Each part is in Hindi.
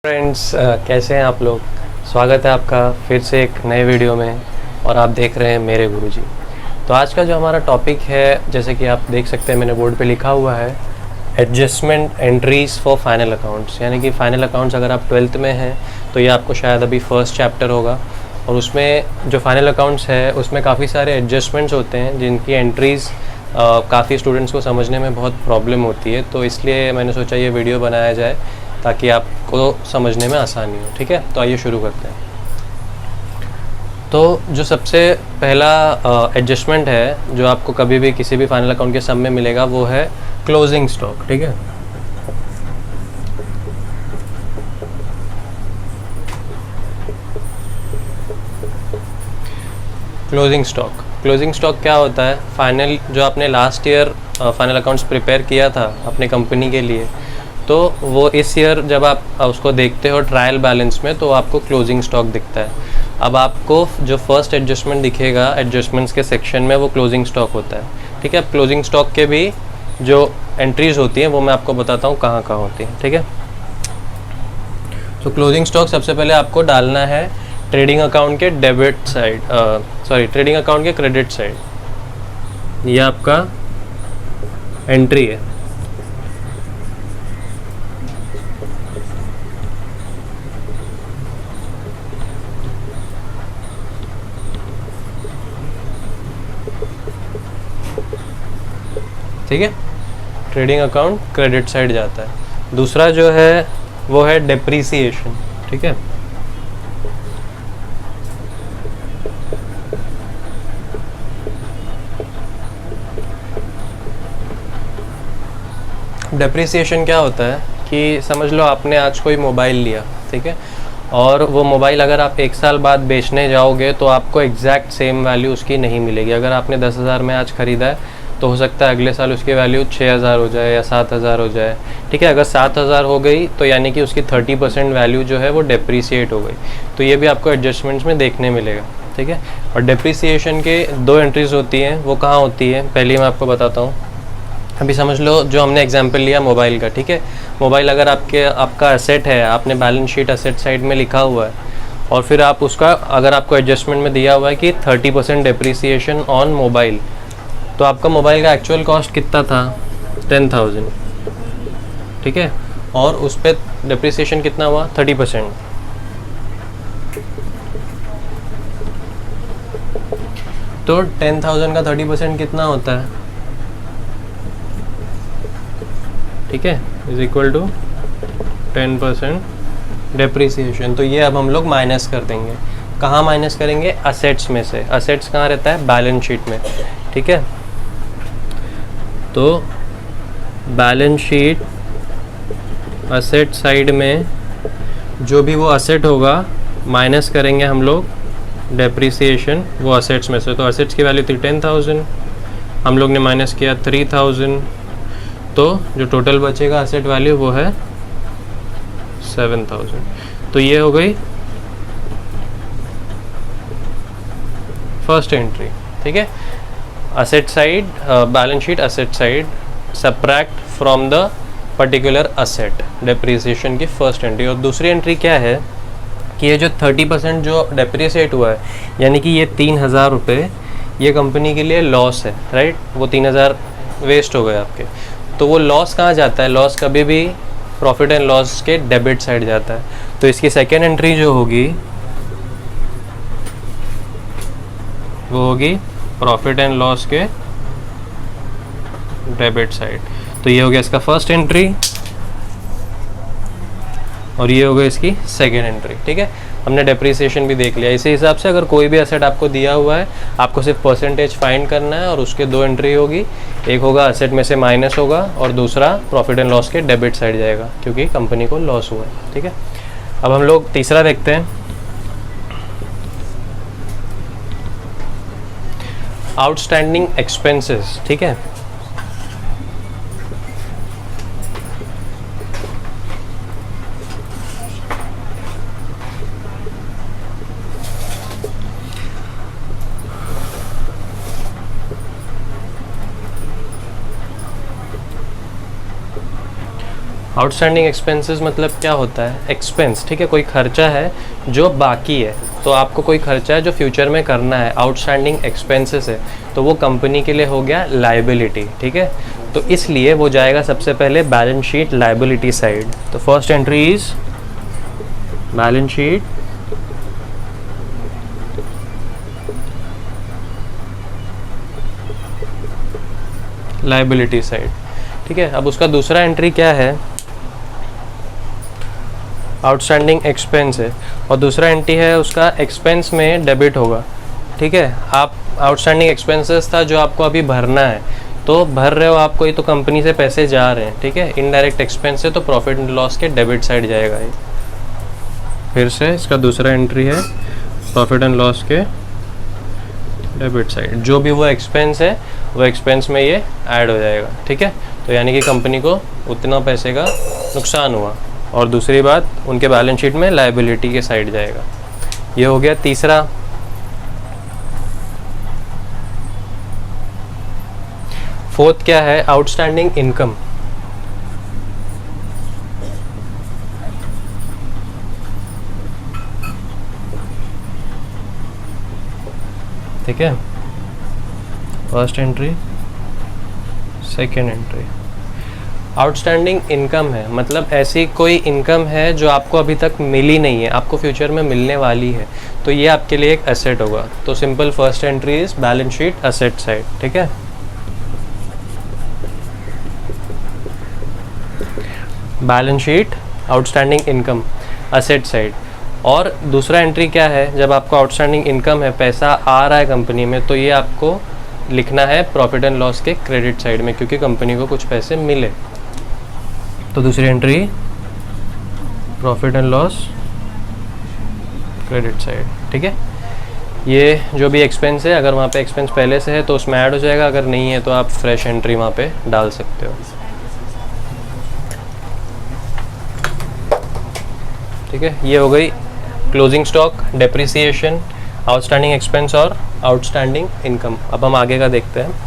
फ्रेंड्स कैसे हैं आप लोग। स्वागत है आपका फिर से एक नए वीडियो में और आप देख रहे हैं मेरे गुरुजी। तो आज का जो हमारा टॉपिक है, जैसे कि आप देख सकते हैं मैंने बोर्ड पे लिखा हुआ है, adjustment entries for final accounts. यानी कि फ़ाइनल अकाउंट्स अगर आप 12th में हैं तो ये आपको शायद अभी फर्स्ट चैप्टर होगा। और उसमें जो फाइनल अकाउंट्स है उसमें काफ़ी सारे एडजस्टमेंट्स होते हैं जिनकी एंट्रीज़ काफ़ी स्टूडेंट्स को समझने में बहुत प्रॉब्लम होती है। तो इसलिए मैंने सोचा ये वीडियो बनाया जाए ताकि आपको समझने में आसानी हो। ठीक है, तो आइए शुरू करते हैं। तो जो सबसे पहला एडजस्टमेंट है जो आपको कभी भी किसी भी फाइनल अकाउंट के सम में मिलेगा वो है क्लोजिंग स्टॉक। ठीक है, क्लोजिंग स्टॉक क्या होता है? फाइनल जो आपने last year final accounts prepare किया था अपने कंपनी के लिए, तो वो इस ईयर जब आप उसको देखते हो ट्रायल बैलेंस में तो आपको क्लोजिंग स्टॉक दिखता है। अब आपको जो फर्स्ट एडजस्टमेंट दिखेगा एडजस्टमेंट्स के सेक्शन में वो क्लोजिंग स्टॉक होता है। ठीक है, अब क्लोजिंग स्टॉक के भी जो एंट्रीज होती हैं वो मैं आपको बताता हूँ कहाँ कहाँ होती हैं। ठीक है, तो क्लोजिंग स्टॉक सबसे पहले आपको डालना है ट्रेडिंग अकाउंट के डेबिट साइड, ट्रेडिंग अकाउंट के क्रेडिट साइड। ये आपका एंट्री है। ठीक है, ट्रेडिंग अकाउंट क्रेडिट साइड जाता है। दूसरा जो है वो है डेप्रीसिएशन। ठीक है, डेप्रीसिएशन क्या होता है कि समझ लो आपने आज कोई मोबाइल लिया, ठीक है, और वो मोबाइल अगर आप 1 साल बाद बेचने जाओगे तो आपको एग्जैक्ट सेम वैल्यू उसकी नहीं मिलेगी। अगर आपने 10,000 में आज ख़रीदा है तो हो सकता है अगले साल उसकी वैल्यू 6,000 हो जाए या 7,000 हो जाए। ठीक है, अगर 7,000 हो गई तो यानी कि उसकी 30% वैल्यू जो है वो डेप्रीसिएट हो गई। तो ये भी आपको एडजस्टमेंट्स में देखने मिलेगा। ठीक है, और डेप्रीसिएशन के 2 एंट्रीज़ होती हैं। वो कहाँ होती है पहले मैं आपको बताता हूँ। अभी समझ लो जो हमने एग्जांपल लिया मोबाइल का। ठीक है, मोबाइल अगर आपका एसेट है, आपने बैलेंस शीट एसेट साइड में लिखा हुआ है और फिर आप उसका अगर आपको एडजस्टमेंट में दिया हुआ है कि 30% डेप्रीसिएशन ऑन मोबाइल, तो आपका मोबाइल का एक्चुअल कॉस्ट कितना था? 10,000। ठीक है, और उस पर डेप्रीसिएशन कितना हुआ? 30%। तो 10,000 का 30% कितना होता है? ठीक है, इज इक्वल टू 10% डेप्रीसिएशन। तो ये अब हम लोग माइनस कर देंगे। कहाँ माइनस करेंगे? असेट्स में से। असेट्स कहाँ रहता है? बैलेंस शीट में। ठीक है, तो बैलेंस शीट असेट साइड में जो भी वो असेट होगा माइनस करेंगे हम लोग डेप्रीसिएशन वो असेट्स में से। तो असेट्स की वैल्यू थी 10,000, हम लोग ने माइनस किया 3,000, तो जो टोटल बचेगा असेट वैल्यू वो है 7,000। तो ये हो गई फर्स्ट एंट्री। ठीक है, asset side, balance sheet asset side subtract from the particular asset, depreciation की फर्स्ट एंट्री। और दूसरी एंट्री क्या है कि ये जो 30% जो डेप्रीसिएट हुआ है यानी कि ये 3,000 रुपये ये कंपनी के लिए लॉस है। राइट, वो 3,000 वेस्ट हो गए आपके। तो वो लॉस कहाँ जाता है? लॉस कभी भी प्रॉफिट एंड लॉस के डेबिट साइड जाता है। तो इसकी सेकेंड एंट्री जो होगी वो होगी प्रॉफिट एंड लॉस के डेबिट साइड। तो ये हो गया इसका फर्स्ट एंट्री और ये हो गया इसकी सेकेंड एंट्री। ठीक है, हमने डेप्रीसिएशन भी देख लिया। इसी हिसाब से अगर कोई भी एसेट आपको दिया हुआ है आपको सिर्फ परसेंटेज फाइंड करना है और उसके 2 एंट्री होगी। एक होगा असेट में से माइनस होगा और दूसरा प्रॉफिट एंड लॉस के डेबिट साइड जाएगा क्योंकि कंपनी को लॉस हुआ है। ठीक है, अब हम लोग तीसरा देखते हैं, आउटस्टैंडिंग एक्सपेंसेस। ठीक है, आउटस्टैंडिंग एक्सपेंसेस मतलब क्या होता है? एक्सपेंस, ठीक है, कोई खर्चा है जो बाकी है, तो आपको कोई खर्चा है जो फ्यूचर में करना है, आउटस्टैंडिंग एक्सपेंसेस है, तो वो कंपनी के लिए हो गया लायबिलिटी, ठीक है। तो इसलिए वो जाएगा सबसे पहले बैलेंस शीट लायबिलिटी साइड। तो first entry is balance sheet liability side, ठीक है। अब उसका दूसरा एंट्री क्या है? आउटस्टैंडिंग एक्सपेंस है, और दूसरा एंट्री है उसका एक्सपेंस में डेबिट होगा, ठीक है। आप आउटस्टैंडिंग एक्सपेंसेस था जो आपको अभी भरना है, तो भर रहे हो आप, कोई तो कंपनी से पैसे जा रहे हैं, ठीक है, इनडायरेक्ट एक्सपेंस है, तो प्रॉफिट एंड लॉस के डेबिट साइड जाएगा ये। फिर से इसका दूसरा एंट्री है प्रॉफिट एंड लॉस के डेबिट साइड, जो भी वो एक्सपेंस है वो एक्सपेंस में ये ऐड हो जाएगा, ठीक है। तो यानी कि कंपनी को उतना पैसे का नुकसान हुआ, और दूसरी बात उनके बैलेंस शीट में लायबिलिटी के साइड जाएगा। ये हो गया तीसरा। फोर्थ क्या है? Outstanding income. ठीक है, first entry, second entry. Outstanding income है मतलब ऐसी कोई इनकम है जो आपको अभी तक मिली नहीं है, आपको फ्यूचर में मिलने वाली है, तो ये आपके लिए एक एसेट होगा। तो simple first entry is balance sheet asset side, ठीक है। Balance sheet outstanding income asset side. और दूसरा एंट्री क्या है? जब आपको आउटस्टैंडिंग इनकम है, पैसा आ रहा है कंपनी में, तो ये आपको लिखना है प्रॉफिट एंड लॉस के क्रेडिट साइड में, क्योंकि कंपनी को कुछ पैसे मिले। तो दूसरी entry profit and loss credit side, ठीक है। ये जो भी एक्सपेंस है, अगर वहाँ पे एक्सपेंस पहले से है तो उसमें ऐड हो जाएगा, अगर नहीं है तो आप फ्रेश एंट्री वहाँ पे डाल सकते हो, ठीक है। ये हो गई closing stock, depreciation, outstanding expense और आउटस्टैंडिंग इनकम। अब हम आगे का देखते हैं।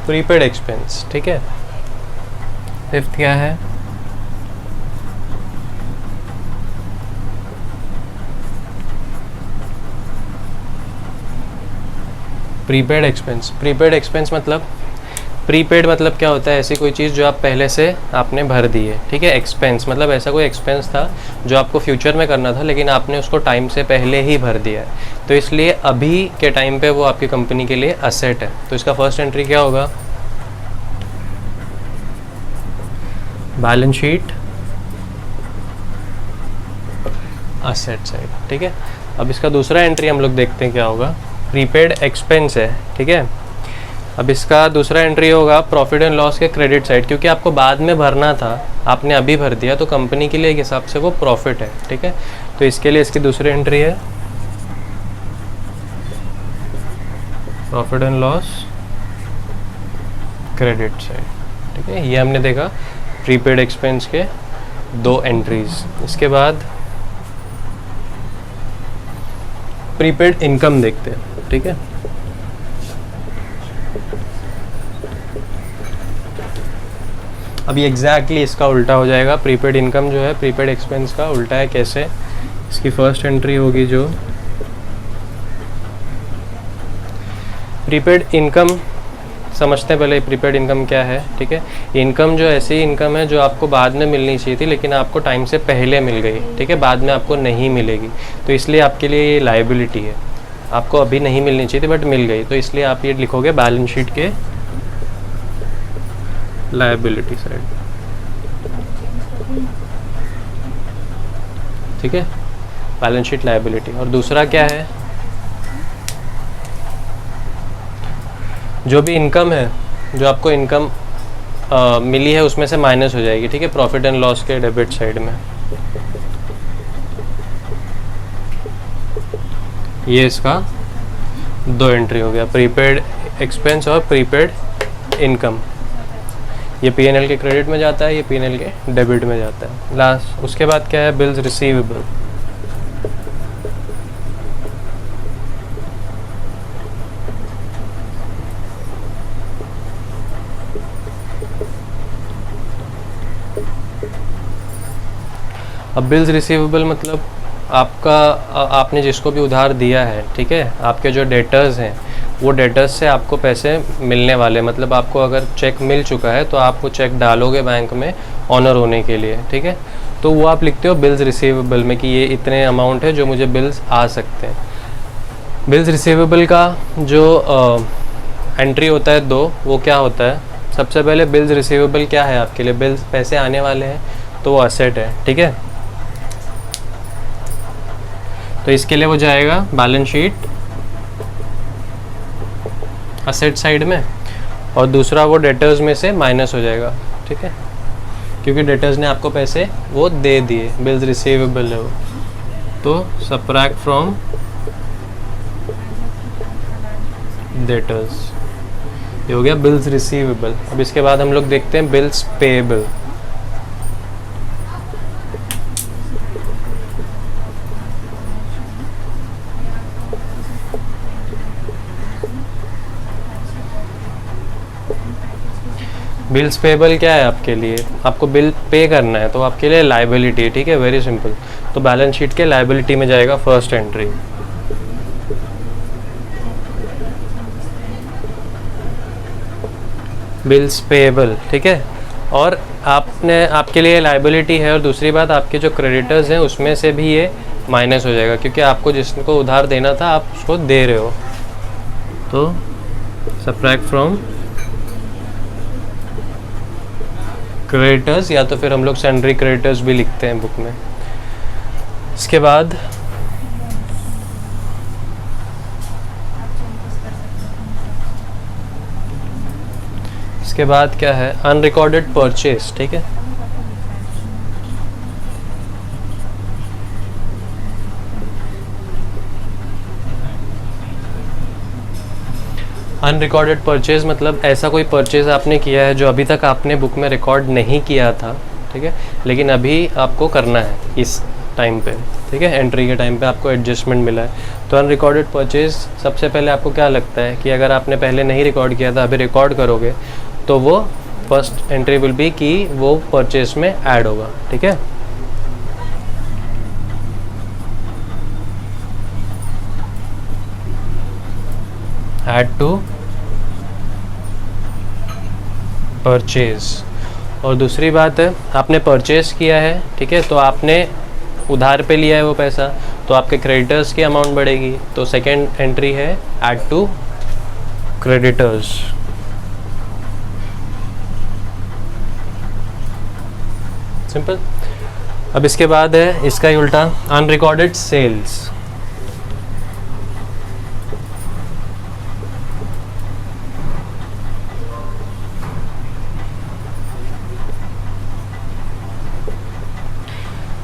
प्रीपेड एक्सपेंस, ठीक है। फिफ्थ क्या है? Prepaid expense. प्रीपेड एक्सपेंस मतलब, प्रीपेड मतलब क्या होता है? ऐसी कोई चीज़ जो आप पहले से आपने भर दी है, ठीक है। एक्सपेंस मतलब ऐसा कोई एक्सपेंस था जो आपको फ्यूचर में करना था, लेकिन आपने उसको टाइम से पहले ही भर दिया है, तो इसलिए अभी के टाइम पे वो आपकी कंपनी के लिए असेट है। तो इसका फर्स्ट एंट्री क्या होगा? बैलेंस शीट असेट साइड, ठीक है। अब इसका दूसरा एंट्री हम लोग देखते हैं क्या होगा। प्रीपेड एक्सपेंस है, ठीक है। अब इसका दूसरा एंट्री होगा प्रॉफिट एंड लॉस के क्रेडिट साइड, क्योंकि आपको बाद में भरना था, आपने अभी भर दिया, तो कंपनी के लिए एक हिसाब से वो प्रॉफिट है, ठीक है। तो इसके लिए इसकी दूसरी एंट्री है profit and loss credit side, ठीक है। ये हमने देखा प्रीपेड एक्सपेंस के दो एंट्रीज। इसके बाद प्रीपेड इनकम देखते हैं, ठीक है। अब ये एग्जैक्टली इसका उल्टा हो जाएगा। प्रीपेड इनकम जो है प्रीपेड एक्सपेंस का उल्टा है। कैसे? इसकी फर्स्ट एंट्री होगी जो प्रीपेड इनकम, समझते हैं पहले प्रीपेड इनकम क्या है, ठीक है। इनकम जो ऐसी इनकम है जो आपको बाद में मिलनी चाहिए थी, लेकिन आपको टाइम से पहले मिल गई, ठीक है, बाद में आपको नहीं मिलेगी, तो इसलिए आपके लिए ये लायबिलिटी है। आपको अभी नहीं मिलनी चाहिए थी बट मिल गई, तो इसलिए आप ये लिखोगे बैलेंस शीट के लायबिलिटी साइड, ठीक है, बैलेंस शीट लायबिलिटी। और दूसरा क्या है? जो भी इनकम है, जो आपको इनकम मिली है उसमें से माइनस हो जाएगी, ठीक है, प्रॉफिट एंड लॉस के डेबिट साइड में। ये इसका दो एंट्री हो गया, प्रीपेड एक्सपेंस और प्रीपेड इनकम, ये P&L के क्रेडिट में जाता है, ये P&L के डेबिट में जाता है। लास्ट उसके बाद क्या है, बिल्स रिसीवेबल। अब बिल्स रिसीवेबल मतलब आपका आपने जिसको भी उधार दिया है, ठीक है, आपके जो डेटर्स हैं वो डेटर्स से आपको पैसे मिलने वाले, मतलब आपको अगर चेक मिल चुका है तो आप वो चेक डालोगे बैंक में ऑनर होने के लिए, ठीक है। तो वो आप लिखते हो बिल्स रिसीवेबल में कि ये इतने अमाउंट है जो मुझे बिल्स आ सकते हैं। बिल्स रिसीवेबल का जो एंट्री होता है दो, वो क्या होता है, सबसे पहले बिल्स रिसीवेबल क्या है आपके लिए, बिल्स पैसे आने वाले हैं तो वो असेट है, ठीक है। तो इसके लिए वो जाएगा बैलेंस शीट असेट साइड में, और दूसरा वो डेटर्स में से माइनस हो जाएगा, ठीक है, क्योंकि डेटर्स ने आपको पैसे वो दे दिए, बिल्स रिसीवेबल है वो, तो सबट्रैक्ट फ्रॉम डेटर्स, ये हो गया बिल्स रिसीवेबल। अब इसके बाद हम लोग देखते हैं बिल्स पेएबल। बिल्स पेबल क्या है आपके लिए, आपको बिल पे करना है तो आपके लिए लाइबिलिटी, ठीक है, वेरी सिंपल। तो बैलेंस शीट के लाइबिलिटी में जाएगा फर्स्ट एंट्री, बिल्स पेबल, ठीक है। और आपके लिए लाइबिलिटी है, और दूसरी बात आपके जो क्रेडिटर्स हैं उसमें से भी ये माइनस हो जाएगा, क्योंकि आपको जिसको उधार देना था आप उसको दे रहे हो, तो सबट्रैक्ट फ्रॉम क्रेडिटर्स, या तो फिर हम लोग सैंड्री क्रेडिटर्स भी लिखते हैं बुक में। इसके बाद क्या है, अनरिकॉर्डेड परचेज, ठीक है। अनरिकॉर्डेड परचेज मतलब ऐसा कोई परचेज आपने किया है जो अभी तक आपने बुक में रिकॉर्ड नहीं किया था, ठीक है, लेकिन अभी आपको करना है इस टाइम पे, ठीक है, एंट्री के टाइम पे आपको एडजस्टमेंट मिला है। तो अनरिकॉर्डेड परचेज सबसे पहले आपको क्या लगता है कि अगर आपने पहले नहीं रिकॉर्ड किया था, अभी रिकॉर्ड करोगे तो वो फर्स्ट एंट्री विल बी कि वो परचेज में ऐड होगा, ठीक है। Add to purchase. और दूसरी बात है, आपने परचेज किया है, ठीक है, तो आपने उधार पे लिया है वो पैसा, तो आपके क्रेडिटर्स की अमाउंट बढ़ेगी, तो सेकेंड एंट्री है ऐड टू क्रेडिटर्स। सिंपल। अब इसके बाद है इसका ही उल्टा, unrecorded sales.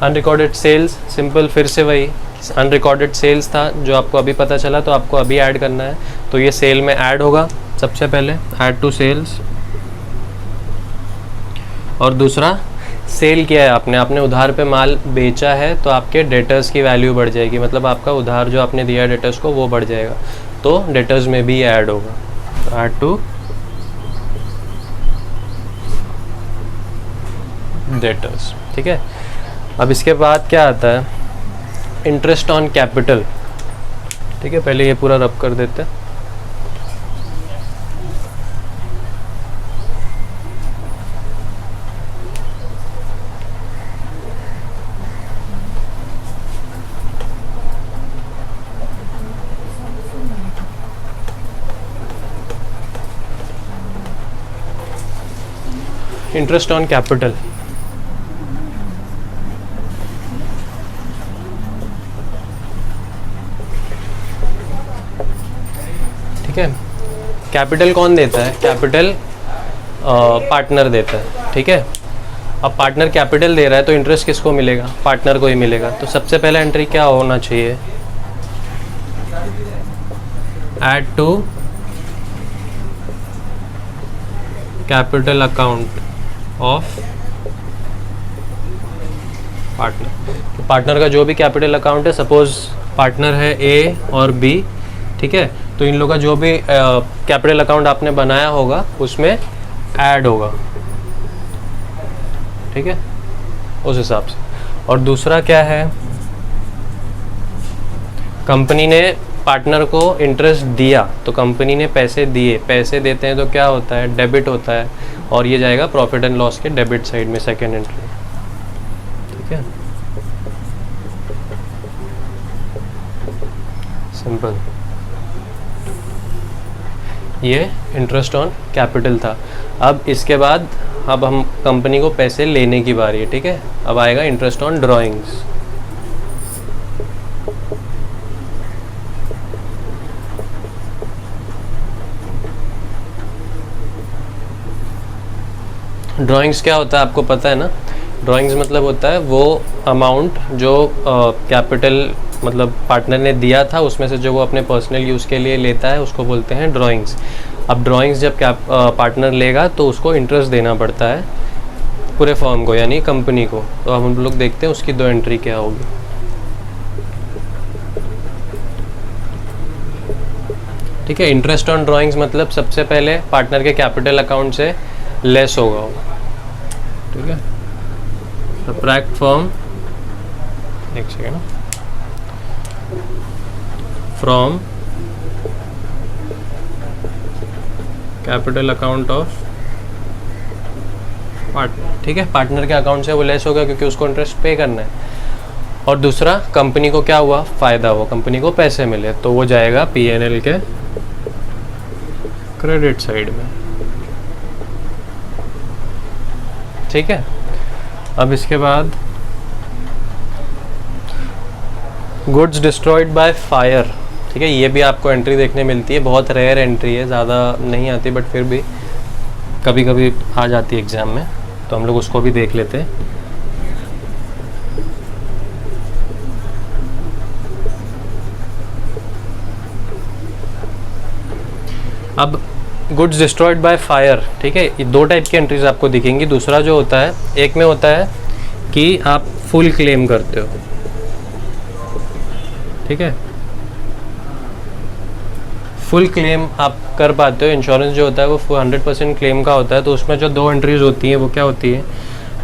Unrecorded sales simple, फिर से वही अनरिकॉर्डेड सेल्स था जो आपको अभी पता चला, तो आपको अभी ऐड करना है, तो ये सेल में ऐड होगा सबसे पहले, ऐड टू सेल्स। और दूसरा सेल किया है आपने उधार पे माल बेचा है, तो आपके डेटर्स की वैल्यू बढ़ जाएगी, मतलब आपका उधार जो आपने दिया है डेटर्स को वो बढ़ जाएगा, तो डेटर्स में भी ऐड होगा, तो ऐड टू डेटर्स, ठीक है। अब इसके बाद क्या आता है, इंटरेस्ट ऑन कैपिटल, ठीक है, पहले ये पूरा रब कर देते हैं। इंटरेस्ट ऑन कैपिटल, ठीक है। कैपिटल कौन देता है, कैपिटल पार्टनर देता है, ठीक है। अब पार्टनर कैपिटल दे रहा है तो इंटरेस्ट किसको मिलेगा, पार्टनर को ही मिलेगा। तो सबसे पहला एंट्री क्या होना चाहिए, add to capital account of partner. तो पार्टनर का जो भी कैपिटल अकाउंट है, सपोज पार्टनर है ए और बी, ठीक है, तो इन लोगों का जो भी कैपिटल अकाउंट आपने बनाया होगा उसमें ऐड होगा, ठीक है, उस हिसाब से। और दूसरा क्या है, कंपनी ने पार्टनर को इंटरेस्ट दिया, तो कंपनी ने पैसे दिए, पैसे देते हैं तो क्या होता है, डेबिट होता है, और ये जाएगा प्रॉफिट एंड लॉस के डेबिट साइड में, सेकेंड एंट्री, ठीक है, सिंपल। ये इंटरेस्ट ऑन कैपिटल था। अब इसके बाद अब हम कंपनी को पैसे लेने की बारी है, ठीक है। अब आएगा इंटरेस्ट ऑन ड्राइंग्स। ड्राइंग्स क्या होता है आपको पता है ना, ड्राइंग्स मतलब होता है वो अमाउंट जो कैपिटल मतलब पार्टनर ने दिया था उसमें से जो वो अपने पर्सनल यूज़ के लिए लेता है उसको बोलते हैं ड्राइंग्स। अब ड्राइंग्स जब पार्टनर लेगा तो उसको इंटरेस्ट देना पड़ता है पूरे फर्म को यानी कंपनी को। तो अब हम लोग देखते हैं उसकी दो एंट्री क्या होगी। ठीक है, इंटरेस्ट ऑन ड्राइंग्स मतलब सबसे पहले पार्टनर के कैपिटल अकाउंट से लेस होगा वो, ठीक है। सब्ट्रैक्ट फ्रॉम, एक second, from capital account of partner, ठीक है। पार्टनर के अकाउंट से वो लेस होगा क्योंकि उसको इंटरेस्ट पे करना है। और दूसरा, कंपनी को क्या हुआ, फ़ायदा हुआ, कंपनी को पैसे मिले, तो वो जाएगा पीएनएल के क्रेडिट साइड में, ठीक है। अब इसके बाद गुड्स डिस्ट्रॉयड बाय फायर, ठीक है, ये भी आपको एंट्री देखने मिलती है, बहुत रेयर एंट्री है, ज़्यादा नहीं आती बट फिर भी कभी कभी आ जाती है एग्ज़ाम में, तो हम लोग उसको भी देख लेते हैं। अब गुड्स डिस्ट्रॉयड बाय फायर, ठीक है, ये दो टाइप की एंट्रीज आपको दिखेंगी। दूसरा जो होता है, एक में होता है कि आप फुल क्लेम करते हो, ठीक है, फुल क्लेम आप कर पाते हो। इंश्योरेंस जो होता है वो 100% क्लेम का होता है, तो उसमें जो दो एंट्रीज होती हैं वो क्या होती है,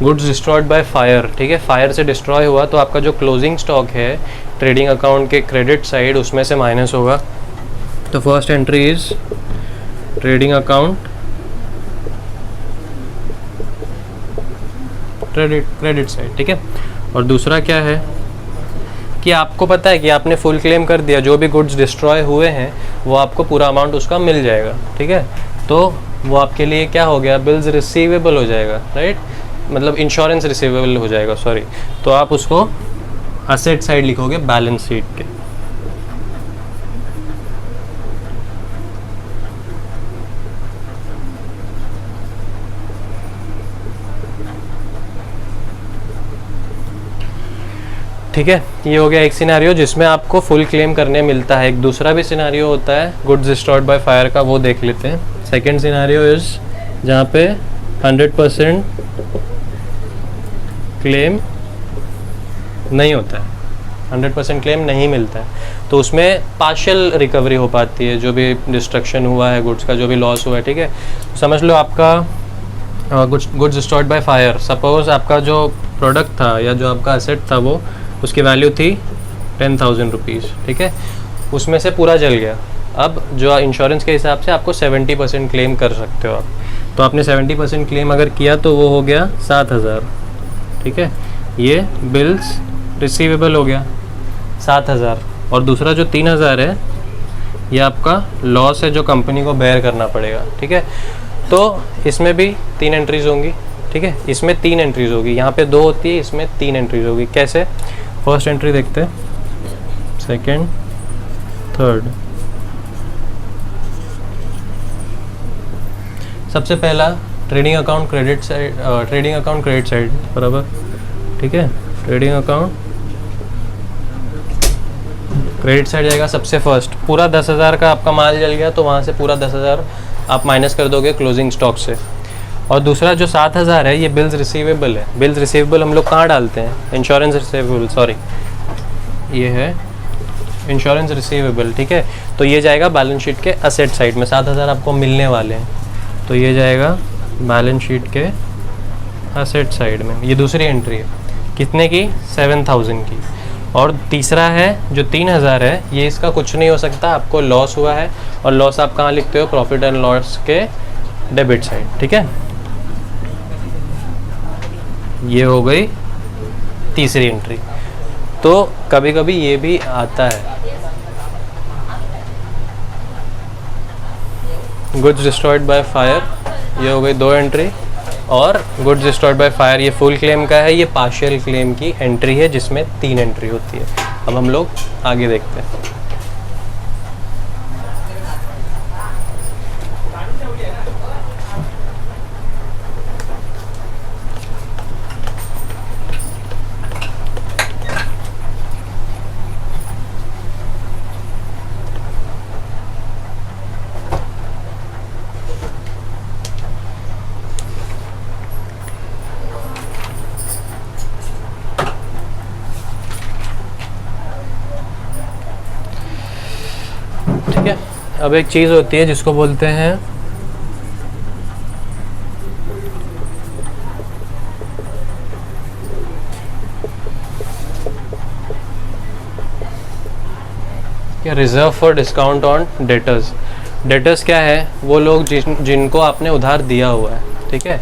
गुड्स डिस्ट्रॉयड बाय फायर, ठीक है, फायर से डिस्ट्रॉय हुआ तो आपका जो क्लोजिंग स्टॉक है ट्रेडिंग अकाउंट के क्रेडिट साइड उसमें से माइनस होगा। तो first entry is trading account credit side, ठीक है। और दूसरा क्या है कि आपको पता है कि आपने फुल क्लेम कर दिया, जो भी गुड्स डिस्ट्रॉय हुए हैं वो आपको पूरा अमाउंट उसका मिल जाएगा, ठीक है। तो वो आपके लिए क्या हो गया, बिल्स रिसीवेबल हो जाएगा, राइट, मतलब इंश्योरेंस रिसीवेबल हो जाएगा, सॉरी। तो आप उसको असेट साइड लिखोगे बैलेंस शीट के। ठीक है, ये हो गया एक सिनारियो जिसमें आपको फुल क्लेम करने मिलता है। एक दूसरा भी सिनारियो होता है गुड्स डिस्ट्रॉयड बाय फायर का, वो देख लेते हैं। सेकंड सिनारियो इज जहाँ पे 100% क्लेम नहीं होता है, 100% क्लेम नहीं मिलता है, तो उसमें पार्शियल रिकवरी हो पाती है, जो भी डिस्ट्रक्शन हुआ है गुड्स का, जो भी लॉस हुआ है, ठीक है। समझ लो आपका goods destroyed by fire, suppose आपका जो प्रोडक्ट था या जो आपका एसेट था वो उसकी वैल्यू थी 10,000 रुपीज़, ठीक है, उसमें से पूरा जल गया। अब जो इंश्योरेंस के हिसाब से आपको 70% क्लेम कर सकते हो आप, तो आपने 70% क्लेम अगर किया तो वो हो गया 7,000, ठीक है, ये बिल्स रिसीवेबल हो गया 7,000। और दूसरा जो 3,000 है ये आपका लॉस है जो कंपनी को बेयर करना पड़ेगा, ठीक है। तो इसमें भी 3 एंट्रीज होंगी, ठीक है, इसमें 3 एंट्रीज होगी, यहाँ पे 2 होती है, इसमें 3 एंट्रीज होगी। कैसे, फर्स्ट एंट्री देखते हैं, सेकंड, थर्ड। सबसे पहला trading account credit side, trading account credit side बराबर, ठीक है, ट्रेडिंग अकाउंट क्रेडिट साइड जाएगा सबसे फर्स्ट। पूरा 10,000 का आपका माल जल गया तो वहाँ से पूरा 10,000 आप माइनस कर दोगे क्लोजिंग स्टॉक से। और दूसरा जो 7,000 है ये बिल्स रिसीवेबल है। बिल्स रिसीवेबल हम लोग कहाँ डालते हैं? इंश्योरेंस रिसीवेबल, सॉरी ये है इंश्योरेंस रिसीवेबल, ठीक है। तो ये जाएगा बैलेंस शीट के असेट साइड में, 7,000 आपको मिलने वाले हैं, तो ये जाएगा बैलेंस शीट के असेट साइड में। ये दूसरी एंट्री है, कितने की? 7,000 की। और तीसरा है जो 3,000 है, ये इसका कुछ नहीं हो सकता, आपको लॉस हुआ है, और लॉस आप कहाँ लिखते हो? प्रॉफिट एंड लॉस के डेबिट साइड, ठीक है। ये हो गई तीसरी एंट्री। तो कभी कभी ये भी आता है, गुड्स डिस्ट्रॉयड बाय फायर, ये हो गई 2 एंट्री। और गुड्स डिस्ट्रॉयड बाय फायर ये फुल क्लेम का है, ये पार्शियल क्लेम की एंट्री है जिसमें 3 एंट्री होती है। अब हम लोग आगे देखते हैं। ठीक है, अब एक चीज़ होती है जिसको बोलते हैं reserve for discount on debtors. Debtors क्या है? वो लोग जिनको आपने उधार दिया हुआ है, ठीक है।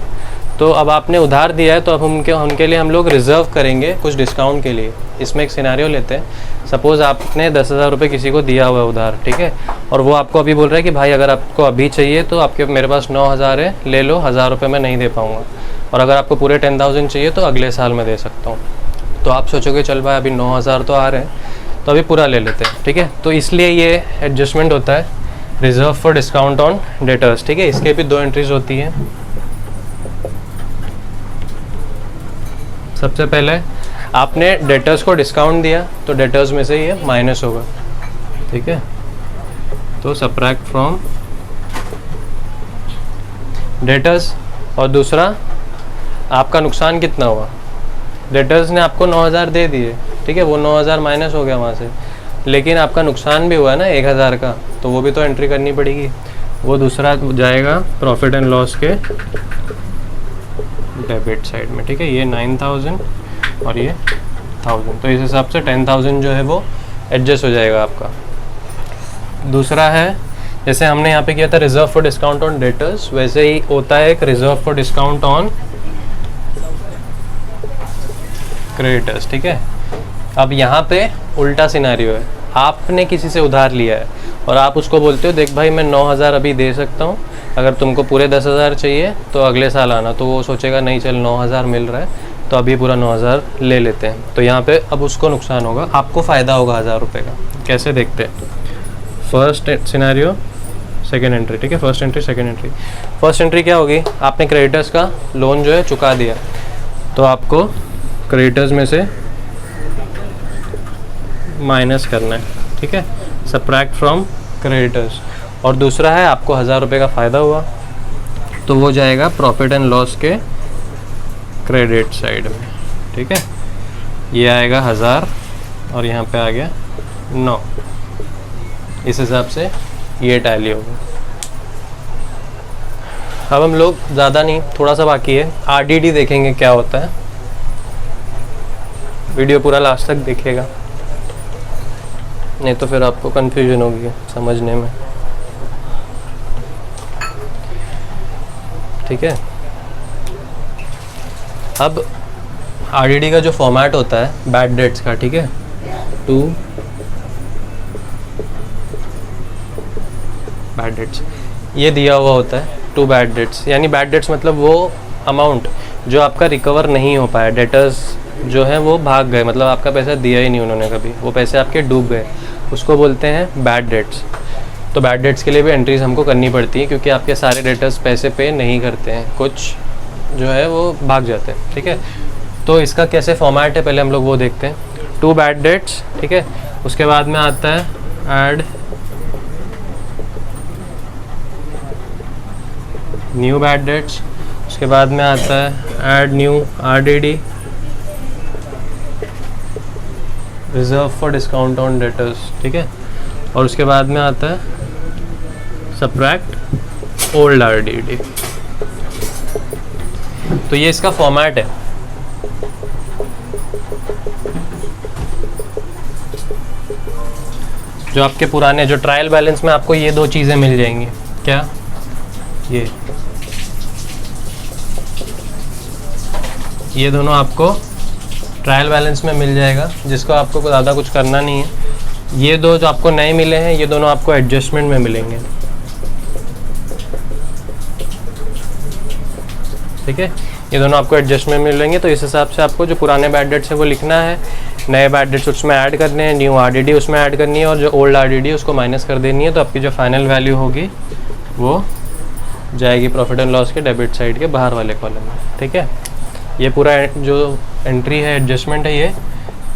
तो अब आपने उधार दिया है, तो अब उनके लिए हम लोग रिज़र्व करेंगे कुछ डिस्काउंट के लिए। इसमें एक सिनेरियो लेते हैं, सपोज़ आपने 10,000 रुपये किसी को दिया हुआ है उधार, ठीक है, और वो आपको अभी बोल रहा है कि भाई अगर आपको अभी चाहिए तो आपके मेरे पास 9,000 है, ले लो, 1,000 रुपये मैं नहीं दे पाऊँगा, और अगर आपको पूरे 10,000 चाहिए तो अगले साल मैं दे सकता हूँ। तो आप सोचोगे चल भाई अभी 9,000 तो आ रहे हैं, तो अभी पूरा ले लेते हैं, ठीक है। तो इसलिए ये एडजस्टमेंट होता है, reserve for discount on debtors, ठीक है। इसके भी 2 एंट्रीज होती हैं। सबसे पहले आपने डेटर्स को डिस्काउंट दिया, तो डेटर्स में से ये माइनस होगा, ठीक है। तो सब्ट्रैक्ट फ्रॉम डेटर्स। और दूसरा, आपका नुकसान कितना हुआ? डेटर्स ने आपको 9,000 दे दिए, ठीक है, वो 9,000 माइनस हो गया वहाँ से, लेकिन आपका नुकसान भी हुआ है ना 1,000 का, तो वो भी तो एंट्री करनी पड़ेगी। वो दूसरा जाएगा प्रॉफिट एंड लॉस के डेबिट साइड में, ठीक है। ये 9,000 और ये 1,000, तो इस हिसाब से 10,000 जो है वो एडजस्ट हो जाएगा आपका। दूसरा है, जैसे हमने यहाँ पे किया था reserve for discount on debtors, वैसे ही होता है एक reserve for discount on creditors, ठीक है। अब यहाँ पे उल्टा सिनेरियो है, आपने किसी से उधार लिया है और आप उसको बोलते हो देख भाई मैं 9,000 अभी दे सकता हूँ, अगर तुमको पूरे 10,000 चाहिए तो अगले साल आना। तो वो सोचेगा नहीं चल 9,000 मिल रहा है तो अभी पूरा 9,000 ले लेते हैं। तो यहाँ पे अब उसको नुकसान होगा, आपको फ़ायदा होगा 1,000 रुपये का। कैसे देखते हैं? फर्स्ट सिनेरियो, सेकेंड एंट्री, ठीक है। First entry, second entry. First entry क्या होगी? आपने क्रेडिटर्स का लोन जो है चुका दिया, तो आपको क्रेडिटर्स में से माइनस करना है, ठीक है, सब्ट्रैक्ट फ्रॉम क्रेडिटर्स। और दूसरा है आपको 1,000 रुपये का फ़ायदा हुआ, तो वो जाएगा प्रॉफिट एंड लॉस के क्रेडिट साइड में, ठीक है। ये आएगा 1,000 और यहाँ पे आ गया 9, इस हिसाब से ये टैली होगा। अब हम लोग ज़्यादा नहीं, थोड़ा सा बाकी है, आरडीडी देखेंगे क्या होता है। वीडियो पूरा लास्ट तक देखिएगा, नहीं तो फिर आपको कन्फ्यूजन होगी समझने में, ठीक है। अब आरडीडी का जो फॉर्मेट होता है बैड डेट्स का, ठीक है, 2 बैड डेट्स ये दिया हुआ होता है, 2 बैड डेट्स। यानी बैड डेट्स मतलब वो अमाउंट जो आपका रिकवर नहीं हो पाया, डेटर्स जो है वो भाग गए, मतलब आपका पैसा दिया ही नहीं उन्होंने कभी, वो पैसे आपके डूब गए, उसको बोलते हैं बैड डेट्स। तो बैड डेट्स के लिए भी एंट्रीज हमको करनी पड़ती है, क्योंकि आपके सारे डेटर्स पैसे पे नहीं करते हैं, कुछ जो है वो भाग जाते हैं, ठीक है। तो इसका कैसे फॉर्मेट है पहले हम लोग वो देखते हैं। 2 बैड डेट्स, ठीक है, उसके बाद में आता है ऐड न्यू बैड डेट्स। उसके बाद में आता है add new RDD, reserve for discount on debtors, ठीक है। और उसके बाद में आता है सबट्रैक्ट ओल्ड RDD। तो ये इसका फॉर्मेट है। जो आपके पुराने जो ट्रायल बैलेंस में आपको ये दो चीज़ें मिल जाएंगी, क्या ये दोनों आपको ट्रायल बैलेंस में मिल जाएगा, जिसको आपको ज़्यादा कुछ करना नहीं है। ये दो जो आपको नए मिले हैं, ये दोनों आपको एडजस्टमेंट में मिलेंगे, ठीक है। ये दोनों आपको एडजस्टमेंट में मिलेंगे। तो इस हिसाब से आपको जो पुराने बैड डेट्स है वो लिखना है, नए बैड डेट्स उसमें ऐड करने हैं, न्यू RDD उसमें ऐड करनी है, और जो ओल्ड RDD उसको माइनस कर देनी है। तो आपकी जो फाइनल वैल्यू होगी वो जाएगी प्रॉफिट एंड लॉस के डेबिट साइड के बाहर वाले कॉलम में, ठीक है। ये पूरा जो एंट्री है, एडजस्टमेंट है, ये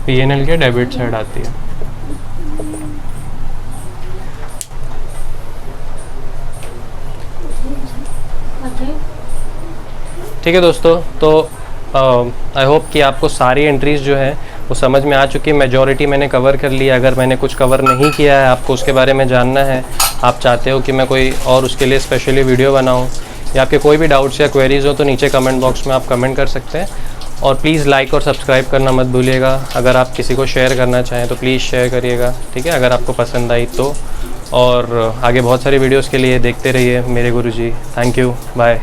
P&L के डेबिट साइड आती है। ठीक है दोस्तों, तो आई होप कि आपको सारी एंट्रीज जो है वो समझ में आ चुकी है। मेजॉरिटी मैंने कवर कर लिया। अगर मैंने कुछ कवर नहीं किया है, आपको उसके बारे में जानना है, आप चाहते हो कि मैं कोई और उसके लिए स्पेशली वीडियो बनाऊं, या आपके कोई भी डाउट्स या क्वेरीज़ हो, तो नीचे कमेंट बॉक्स में आप कमेंट कर सकते हैं। और प्लीज़ लाइक और सब्सक्राइब करना मत भूलिएगा। अगर आप किसी को शेयर करना चाहें तो प्लीज़ शेयर करिएगा, ठीक है, अगर आपको पसंद आई तो। और आगे बहुत सारी वीडियोज़ के लिए देखते रहिए मेरे गुरुजी। Thank you, bye.